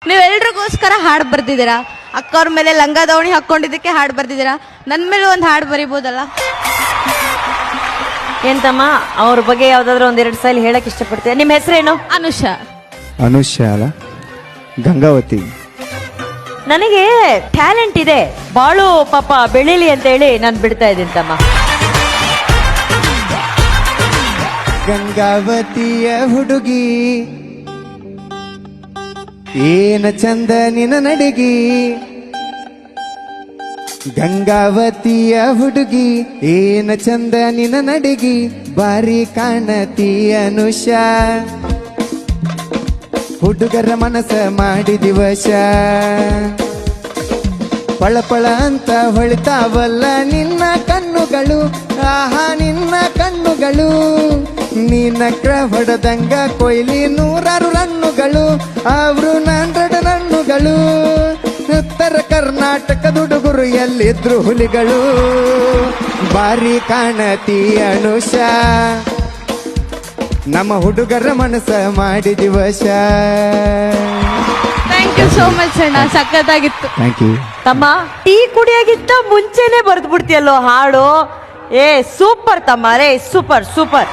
ನೀವೆಲ್ರಿಗೋಸ್ಕರ ಹಾಡು ಬರ್ದಿದ್ದೀರಾ. ಅಕ್ಕವ್ರ ಮೇಲೆ ಲಂಗ ದಾವಣಿ ಹಾಕೊಂಡಿದ್ದಕ್ಕೆ ಹಾಡು ಬರ್ದಿದ್ದೀರಾ. ನನ್ನ ಮೇಲೆ ಒಂದು ಹಾಡು ಬರಿಬೋದಲ್ಲ? ಎಂತಮ್ಮ ಅವ್ರ ಬಗ್ಗೆ ಯಾವ್ದಾದ್ರು ಒಂದೆರಡು ಸಲ ಹೇಳಕ್ ಇಷ್ಟಪಡ್ತೀಯ? ನಿಮ್ಮ ಹೆಸರೇನು? ಅನುಷಾ. ಅನುಷಾ ಅಲ್ಲ, ಗಂಗಾವತಿ. ನನಗೆ ಟ್ಯಾಲೆಂಟ್ ಇದೆ, ಬಾಳು ಪಾಪ ಬೆಳಿಲಿ ಅಂತ ಹೇಳಿ ನಾನು ಬಿಡ್ತಾ ಇದ್ದೀನಿ ತಮ್ಮ. ಗಂಗಾವತಿಯ ಹುಡುಗಿ ಏನ ಚಂದ ನಿನ ನಡಿಗಿ, ಗಂಗಾವತಿಯ ಹುಡುಗಿ ಏನ ಚಂದ ನಿನ ನಡಿಗಿ, ಬಾರಿ ಕಾಣತಿ ಅನುಷಾ, ಹುಡುಗರ ಮನಸ ಮಾಡಿದಿ ವಶ, ಪಳಪಳ ಅಂತ ಹೊಳಿತಾವಲ್ಲ ನಿನ್ನ ಕಣ್ಣುಗಳು, ಆಹಾ ನಿನ್ನ ಕಣ್ಣುಗಳು, ನೀನಕ್ರ ಹೊಡೆದಂಗ ಕೊಯ್ಲಿ 100 ರನ್ನುಗಳು, ಅವರು 100 ರನ್ನುಗಳು, ಉತ್ತರ ಕರ್ನಾಟಕದ ಹುಡುಗರು ಎಲ್ಲಿದ್ರು ಹುಲಿಗಳು, ಬಾರಿ ಕಾಣತಿ ಅನುಷಾ, ನಮ್ಮ ಹುಡುಗರ ಮನಸ ಮಾಡಿದಿ ವಶ. ಥ್ಯಾಂಕ್ ಯು ಸೋ ಮಚ್ ಅಣ್ಣ, ಸಖತ್ತಾಗಿತ್ತು. ಥ್ಯಾಂಕ್ ಯು ತಮ್ಮ. ಟೀ ಕುಡಿಯಾಗಿತ್ತ ಮುಂಚೆನೆ ಬರ್ದು ಬಿಡ್ತೀಯಲ್ಲೋ ಹಾಡು. ಏ ಸೂಪರ್ ತಮ್ಮ, ರೇ ಸೂಪರ್ ಸೂಪರ್.